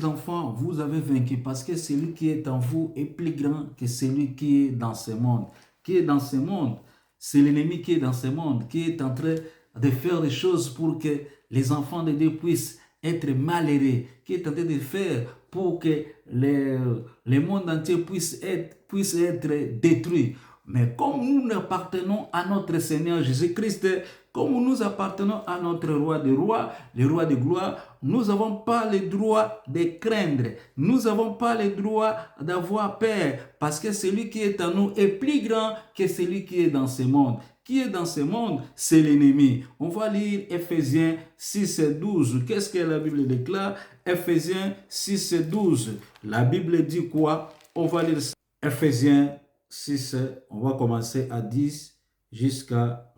Enfants, vous avez vaincu parce que celui qui est en vous est plus grand que celui qui est dans ce monde. Qui est dans ce monde, c'est l'ennemi qui est dans ce monde, qui est en train de faire des choses pour que les enfants de Dieu puissent être malheureux, qui est en train de faire pour que le monde entier puisse être détruit. Mais comme nous appartenons à notre Seigneur Jésus-Christ, comme nous appartenons à notre roi des rois, le roi de gloire, nous n'avons pas le droit de craindre. Nous n'avons pas le droit d'avoir peur parce que celui qui est en nous est plus grand que celui qui est dans ce monde. Qui est dans ce monde, c'est l'ennemi. On va lire Ephésiens 6 et 12. Qu'est-ce que la Bible déclare? Ephésiens 6 et 12. La Bible dit quoi? On va lire ça. Ephésiens 6, on va commencer à 10 jusqu'à...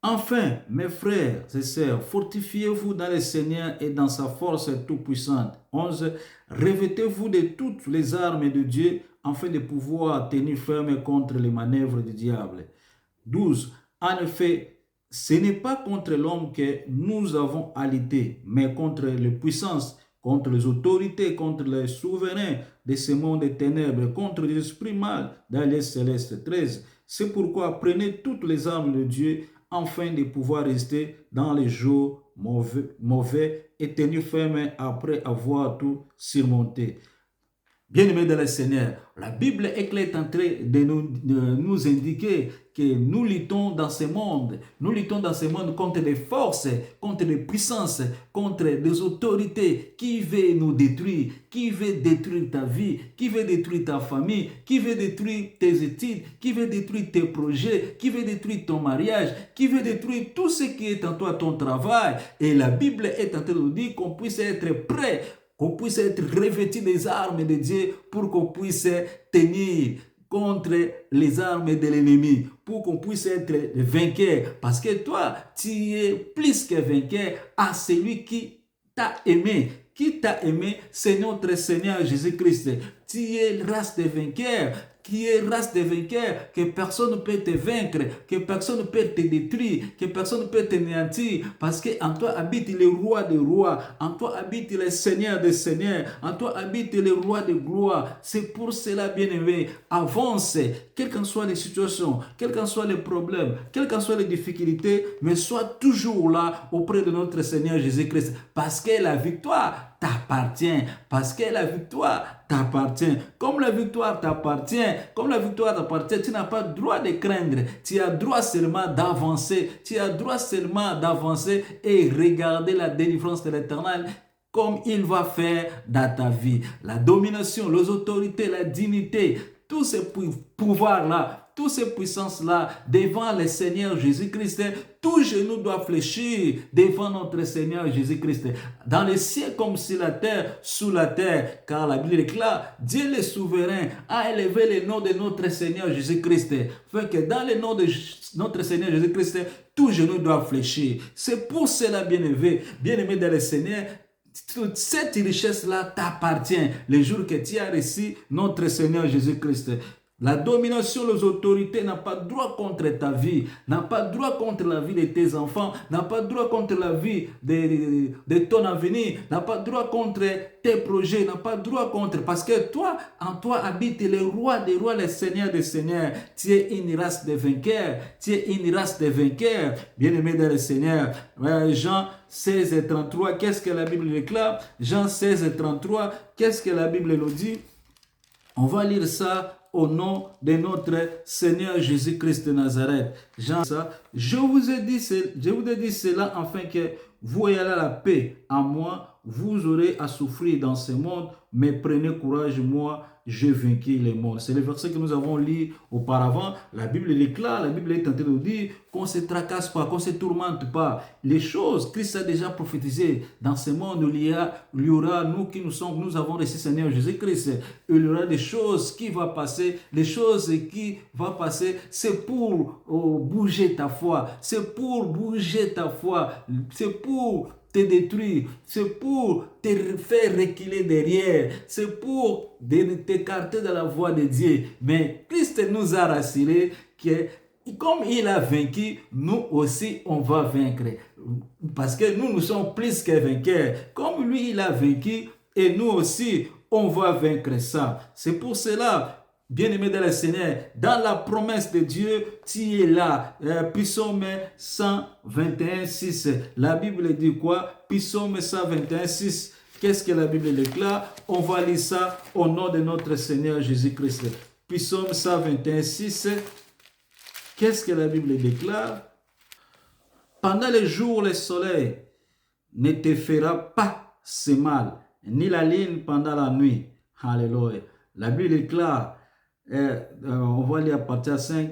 Enfin, mes frères et sœurs, fortifiez-vous dans le Seigneur et dans sa force toute-puissante. 11. Revêtez-vous de toutes les armes de Dieu afin de pouvoir tenir ferme contre les manœuvres du diable. 12. En effet, ce n'est pas contre l'homme que nous avons à lutter, mais contre les puissances, contre les autorités, contre les souverains de ce monde des ténèbres, contre les esprits mal dans les célestes. 13. C'est pourquoi prenez toutes les armes de Dieu afin de pouvoir rester dans les jours mauvais et tenir ferme après avoir tout surmonté. Bien-aimés dans le Seigneur, la Bible est claire en train de nous indiquer que nous luttons dans ce monde. Nous luttons dans ce monde contre des forces, contre des puissances, contre des autorités qui veulent nous détruire, qui veulent détruire ta vie, qui veulent détruire ta famille, qui veulent détruire tes études, qui veulent détruire tes projets, qui veulent détruire ton mariage, qui veut détruire tout ce qui est en toi, ton travail. Et la Bible est en train de nous dire qu'on puisse être prêt, qu'on puisse être revêtu des armes de Dieu pour qu'on puisse tenir contre les armes de l'ennemi, pour qu'on puisse être vainqueur. Parce que toi, tu es plus que vainqueur à celui qui t'a aimé. Qui t'a aimé, c'est notre Seigneur Jésus-Christ. Tu es race de vainqueurs. Qui est race de vainqueurs, que personne ne peut te vaincre, que personne ne peut te détruire, que personne ne peut te néantir, parce qu'en toi habite le roi des rois, en toi habite le Seigneur des seigneurs, en toi habite le roi de gloire. C'est pour cela, bien-aimé, avance, quelles qu'en soient les situations, quels qu'en soient les problèmes, quelles qu'en soient les difficultés, mais sois toujours là auprès de notre Seigneur Jésus-Christ, parce que la victoire t'appartient, parce que la victoire t'appartient. Comme la victoire t'appartient, tu n'as pas le droit de craindre. Tu as droit seulement d'avancer. Tu as droit seulement d'avancer et regarder la délivrance de l'Éternel comme il va faire dans ta vie. La domination, les autorités, la dignité, tous ces pouvoirs-là, toutes ces puissances-là, devant le Seigneur Jésus-Christ, tout genou doit fléchir devant notre Seigneur Jésus-Christ. Dans les cieux comme sur la terre, sous la terre, car la Bible déclare, Dieu le souverain a élevé le nom de notre Seigneur Jésus-Christ. Fait que dans le nom de notre Seigneur Jésus-Christ, tout genou doit fléchir. C'est pour cela, bien-aimé dans le Seigneur, toute cette richesse-là t'appartient le jour que tu as reçu notre Seigneur Jésus-Christ. La domination, les autorités n'ont pas droit contre ta vie, n'ont pas droit contre la vie de tes enfants, n'ont pas droit contre la vie de ton avenir, n'ont pas droit contre tes projets, n'ont pas droit contre, parce que toi, en toi habite le roi des rois, le Seigneur des seigneurs. Tu es une race de vainqueurs, tu es une race de vainqueurs, bien-aimé dans le Seigneur. Jean 16 et 33, qu'est-ce que la Bible déclare? Jean 16 et 33, qu'est-ce que la Bible nous dit? On va lire ça au nom de notre Seigneur Jésus-Christ de Nazareth. Jean, je vous ai dit cela afin que vous ayez la paix. En moi, vous aurez à souffrir dans ce monde, mais prenez courage, moi, j'ai vaincu le monde. C'est le verset que nous avons lu auparavant. La Bible déclare, la Bible est en train de nous dire qu'on ne se tracasse pas, qu'on ne se tourmente pas. Les choses, Christ a déjà prophétisé. Dans ce monde, il y aura, nous avons reçu le Seigneur Jésus-Christ. Il y aura des choses qui vont passer. Les choses qui vont passer, c'est pour bouger ta foi. C'est pour bouger ta foi. C'est pour te détruire, c'est pour te faire reculer derrière, c'est pour t'écarter de la voie de Dieu. Mais Christ nous a rassurés que comme il a vaincu, nous aussi on va vaincre. Parce que nous sommes plus que vainqueurs. Comme lui il a vaincu, Et nous aussi, on va vaincre ça. C'est pour cela, bien-aimé dans le Seigneur, dans la promesse de Dieu, tu es là. Psaume 121, 6. La Bible dit quoi? Psaume 121, 6. Qu'est-ce que la Bible déclare? On va lire ça au nom de notre Seigneur Jésus-Christ. Psaume 121, 6. Qu'est-ce que la Bible déclare? Pendant les jours, le soleil ne te fera pas ce mal, ni la lune pendant la nuit. Alléluia. La Bible déclare, on va lire à partir de 5,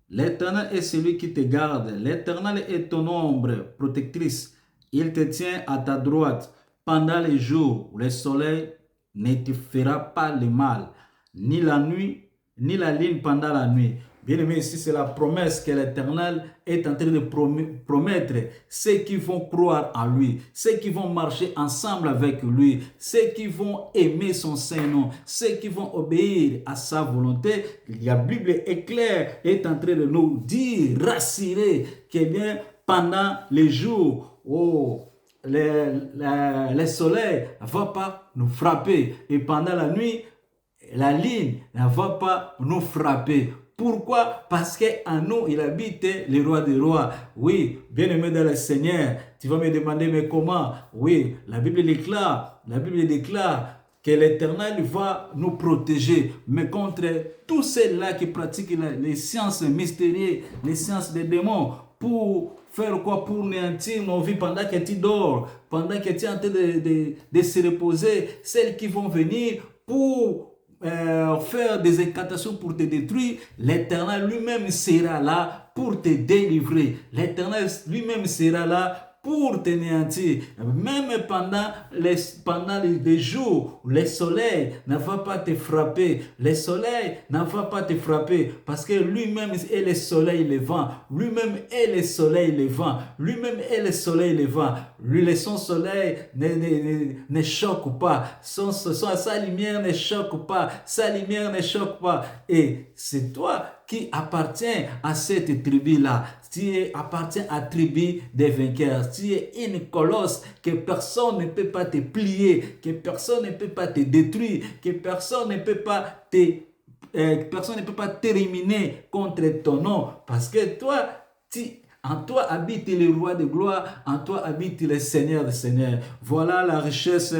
l'Éternel est celui qui te garde, l'Éternel est ton ombre protectrice, il te tient à ta droite. Pendant les jours, le soleil ne te fera pas le mal, ni la nuit, ni la lune pendant la nuit. Bien aimé, ici c'est la promesse que l'Éternel est en train de promettre. Ceux qui vont croire en lui, ceux qui vont marcher ensemble avec lui, ceux qui vont aimer son Saint-Nom, ceux qui vont obéir à sa volonté. La Bible est claire, est en train de nous dire, rassurer, que bien pendant les jours, le soleil ne va pas nous frapper. Et pendant la nuit, la ligne ne va pas nous frapper. Pourquoi? Parce qu'en nous, il habite le roi des rois. Oui, bien-aimé dans le Seigneur, tu vas me demander, mais comment? Oui, la Bible déclare que l'Éternel va nous protéger, mais contre tous ceux-là qui pratiquent les sciences mystérieuses, les sciences des démons, pour faire quoi? Pour néantir nos vies pendant que tu dors, pendant que tu es en train de se reposer, celles qui vont venir pour faire des incantations pour te détruire, l'Éternel lui-même sera là pour te délivrer. L'Éternel lui-même sera là pour te néantir. Même pendant les jours où le soleil ne va pas te frapper. Le soleil ne va pas te frapper parce que lui-même est le soleil levant. Lui-même est le soleil levant. Lui-même est le soleil levant. Lui, son soleil ne choque pas. Sa lumière ne choque pas. Sa lumière ne choque pas. Et c'est toi qui appartiens à cette tribu-là. Tu appartiens à la tribu des vainqueurs. Tu es une colosse que personne ne peut pas te plier, que personne ne peut pas te détruire, que personne ne peut pas t'éliminer contre ton nom. Parce que toi, en toi habite le roi de gloire, en toi habite le Seigneur des Seigneurs. Voilà la richesse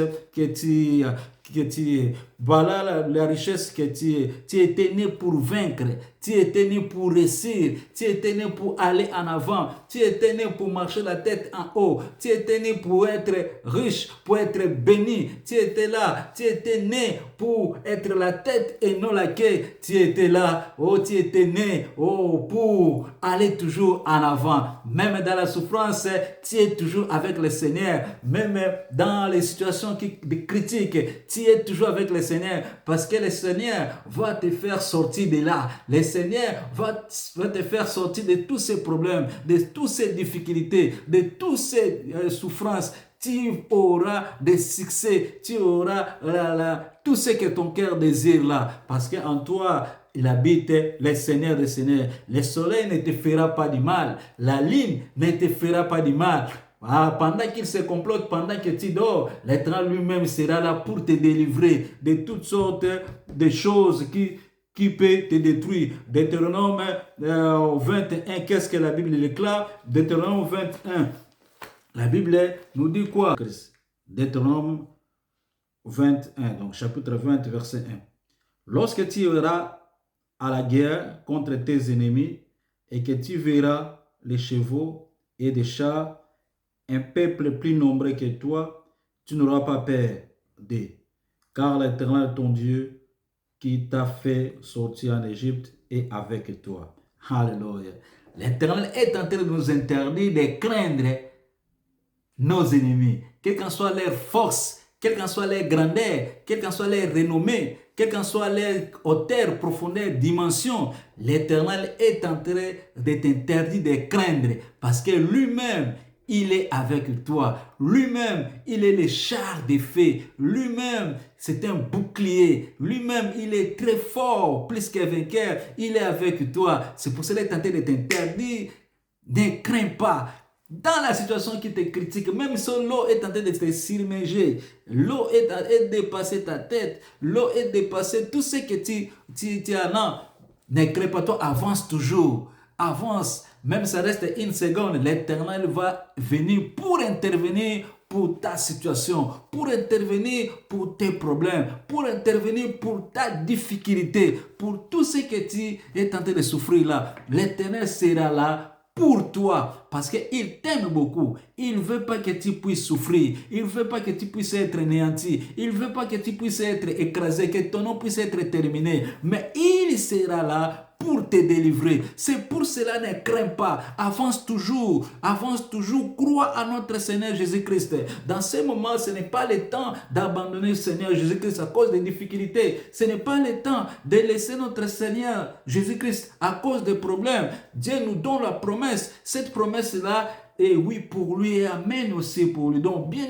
voilà la richesse que tu étais né pour vaincre, tu étais né pour réussir, tu étais né pour aller en avant, tu étais né pour marcher la tête en haut, tu étais né pour être riche, pour être béni, tu étais là, tu étais né pour être la tête et non la queue, tu étais là, tu étais né, pour aller toujours en avant, même dans la souffrance, tu es toujours avec le Seigneur, même dans les situations critiques, tu es toujours avec le Seigneur parce que le Seigneur va te faire sortir de là. Le Seigneur va te faire sortir de tous ces problèmes, de toutes ces difficultés, de toutes ces souffrances. Tu auras des succès, tu auras tout ce que ton cœur désire là parce qu'en toi, il habite le Seigneur des Seigneurs. Le soleil ne te fera pas du mal. La lune ne te fera pas du mal. Pendant qu'il se complote, pendant que tu dors, l'Éternel lui-même sera là pour te délivrer de toutes sortes de choses qui peuvent te détruire. Deutéronome 21, qu'est-ce que la Bible déclare? Deutéronome 21, la Bible nous dit quoi? Deutéronome 21, donc chapitre 20, verset 1. Lorsque tu iras à la guerre contre tes ennemis et que tu verras les chevaux et des chars, un peuple plus nombreux que toi, tu n'auras pas peur d'eux. Car l'Éternel, ton Dieu, qui t'a fait sortir en Égypte, est avec toi. Alléluia. L'Éternel est en train de nous interdire de craindre nos ennemis, quelle qu'en soit leur force, quelle qu'en soit leur grandeur, quelle qu'en soit leur renommée, quelle qu'en soit leur hauteur, profondeur, dimension, l'Éternel est en train de t'interdire de craindre parce que lui-même, il est avec toi. Lui-même, il est le char de feu. Lui-même, c'est un bouclier. Lui-même, il est très fort, plus que vainqueur. Il est avec toi. C'est pour cela qu'il est en train de t'interdire. Ne crains pas. Dans la situation qui te critique, même si l'eau est en train de te submerger, l'eau est dépassée ta tête, l'eau est dépassée tout ce que tu as là. Ne crée pas, toi, avance toujours. Avance. Même si ça reste une seconde, l'Éternel va venir pour intervenir pour ta situation, pour intervenir pour tes problèmes, pour intervenir pour ta difficulté, pour tout ce que tu es en train de souffrir là. L'Éternel sera là pour toi, parce qu'il t'aime beaucoup. Il ne veut pas que tu puisses souffrir. Il ne veut pas que tu puisses être néanti. Il ne veut pas que tu puisses être écrasé, que ton nom puisse être terminé. Mais il sera là pour te délivrer. C'est pour cela, ne crains pas. Avance toujours. Avance toujours. Crois à notre Seigneur Jésus-Christ. Dans ce moment, ce n'est pas le temps d'abandonner le Seigneur Jésus-Christ à cause des difficultés. Ce n'est pas le temps de laisser notre Seigneur Jésus-Christ à cause des problèmes. Dieu nous donne la promesse. Cette promesse-là est oui pour lui et amen aussi pour lui. Donc, bien